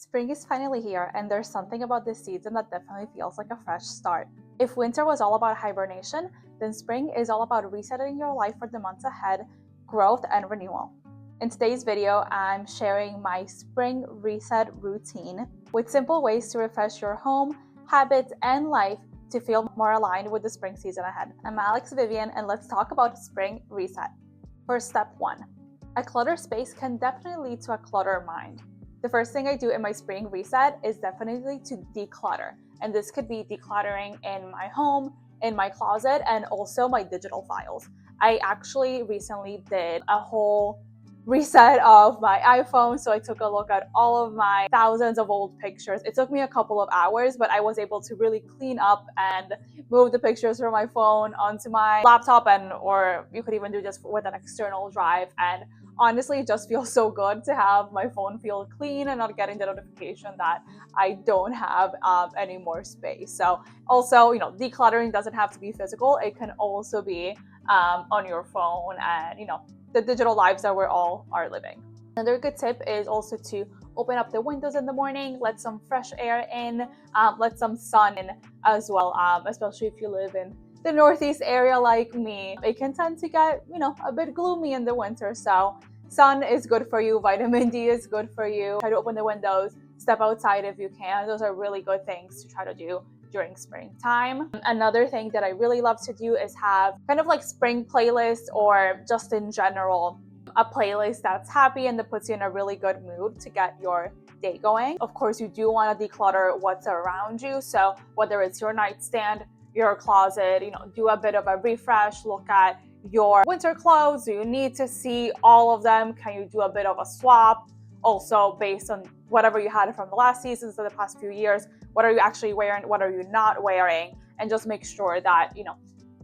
Spring is finally here, and there's something about this season that definitely feels like a fresh start. If winter was all about hibernation, then spring is all about resetting your life for the months ahead, growth, and renewal. In today's video, I'm sharing my spring reset routine with simple ways to refresh your home, habits, and life to feel more aligned with the spring season ahead. I'm Alex Vivian, and let's talk about spring reset. For step 1, a cluttered space can definitely lead to a cluttered mind. The first thing I do in my spring reset is definitely to declutter. And this could be decluttering in my home, in my closet, and also my digital files. I actually recently did a whole reset of my iPhone. So I took a look at all of my thousands of old pictures. It took me a couple of hours, but I was able to really clean up and move the pictures from my phone onto my laptop, and or you could even do just with an external drive. And honestly, it just feels so good to have my phone feel clean and not getting the notification that I don't have any more space. So also, decluttering doesn't have to be physical. It can also be on your phone and, the digital lives that we're all are living. Another good tip is also to open up the windows in the morning, let some fresh air in, let some sun in as well, especially if you live in the Northeast area like me. It can tend to get, a bit gloomy in the winter. So sun is good for you. Vitamin D is good for you. Try to open the windows, step outside if you can. Those are really good things to try to do during springtime. Another thing that I really love to do is have kind of like spring playlists, or just in general, a playlist that's happy and that puts you in a really good mood to get your day going. Of course, you do want to declutter what's around you. So whether it's your nightstand, your closet, do a bit of a refresh, look at your winter clothes. Do you need to see all of them? Can you do a bit of a swap? Also, based on whatever you had from the last seasons, so the past few years, what are you actually wearing? What are you not wearing? And just make sure that,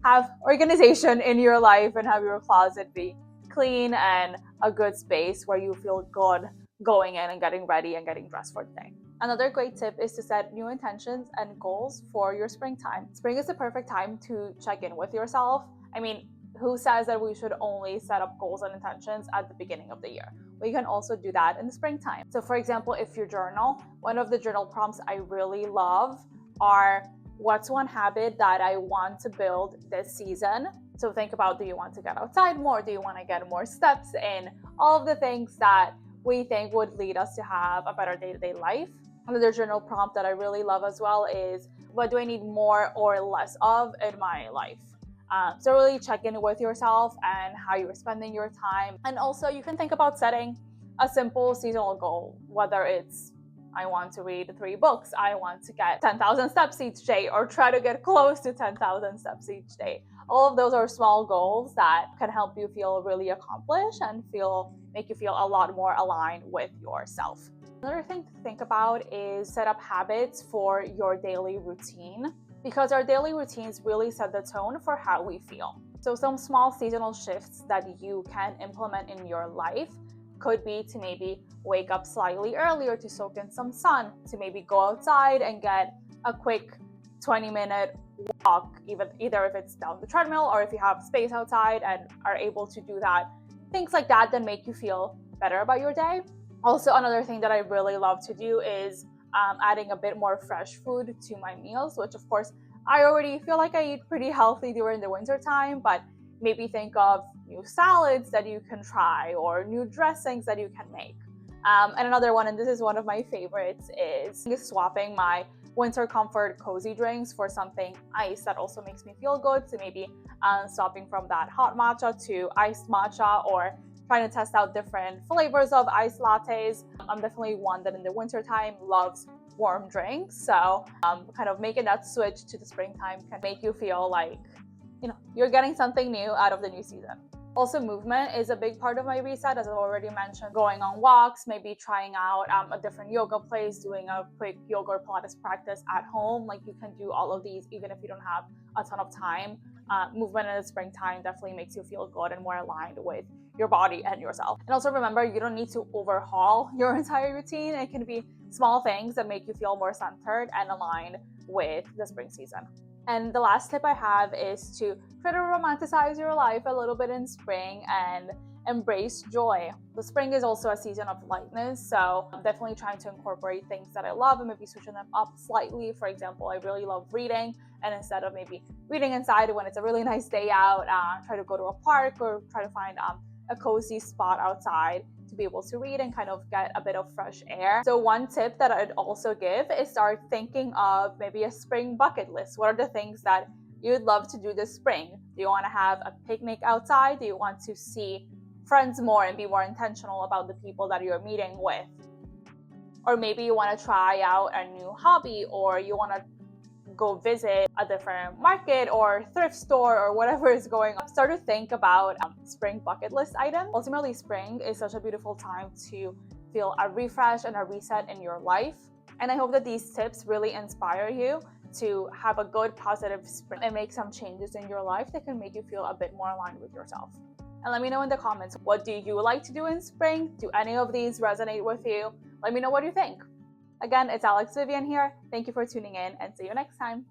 have organization in your life and have your closet be clean and a good space where you feel good going in and getting ready and getting dressed for the day. Another great tip is to set new intentions and goals for your springtime. Spring is the perfect time to check in with yourself. I mean, who says that we should only set up goals and intentions at the beginning of the year? We can also do that in the springtime. So for example, if you journal, one of the journal prompts I really love are, what's one habit that I want to build this season? So think about, do you want to get outside more? Do you want to get more steps in? All of the things that we think would lead us to have a better day-to-day life. Another journal prompt that I really love as well is, what do I need more or less of in my life? So really check in with yourself and how you're spending your time. And also you can think about setting a simple seasonal goal, whether it's, I want to read 3 books, I want to get 10,000 steps each day, or try to get close to 10,000 steps each day. All of those are small goals that can help you feel really accomplished and make you feel a lot more aligned with yourself. Another thing to think about is set up habits for your daily routine, because our daily routines really set the tone for how we feel. So some small seasonal shifts that you can implement in your life could be to maybe wake up slightly earlier to soak in some sun, to maybe go outside and get a quick 20-minute walk, either if it's down the treadmill or if you have space outside and are able to do that. Things like that make you feel better about your day. Also, another thing that I really love to do is adding a bit more fresh food to my meals, which of course I already feel like I eat pretty healthy during the winter time, but maybe think of new salads that you can try or new dressings that you can make. And another one, and this is one of my favorites, is swapping my winter comfort cozy drinks for something iced that also makes me feel good. So maybe swapping from that hot matcha to iced matcha, or trying to test out different flavors of iced lattes. I'm definitely one that in the wintertime loves warm drinks. So kind of making that switch to the springtime can make you feel like, you're getting something new out of the new season. Also, movement is a big part of my reset, as I've already mentioned. Going on walks, maybe trying out a different yoga place, doing a quick yoga or Pilates practice at home. Like, you can do all of these even if you don't have a ton of time. Movement in the springtime definitely makes you feel good and more aligned with your body and yourself. And also remember, you don't need to overhaul your entire routine. It can be small things that make you feel more centered and aligned with the spring season. And the last tip I have is to try to romanticize your life a little bit in spring and embrace joy. The spring is also a season of lightness, so I'm definitely trying to incorporate things that I love and maybe switching them up slightly. For example, I really love reading, and instead of maybe reading inside when it's a really nice day out, try to go to a park or try to find a cozy spot outside to be able to read and kind of get a bit of fresh air. So one tip that I'd also give is start thinking of maybe a spring bucket list. What are the things that you'd love to do this spring? Do you want to have a picnic outside? Do you want to see friends more and be more intentional about the people that you're meeting with? Or maybe you want to try out a new hobby, or you want to go visit a different market or thrift store or whatever is going on. Start to think about spring bucket list items. Ultimately, spring is such a beautiful time to feel a refresh and a reset in your life. And I hope that these tips really inspire you to have a good, positive spring and make some changes in your life that can make you feel a bit more aligned with yourself. And let me know in the comments, what do you like to do in spring? Do any of these resonate with you? Let me know what you think. Again, it's Alex Vivian here. Thank you for tuning in, and see you next time.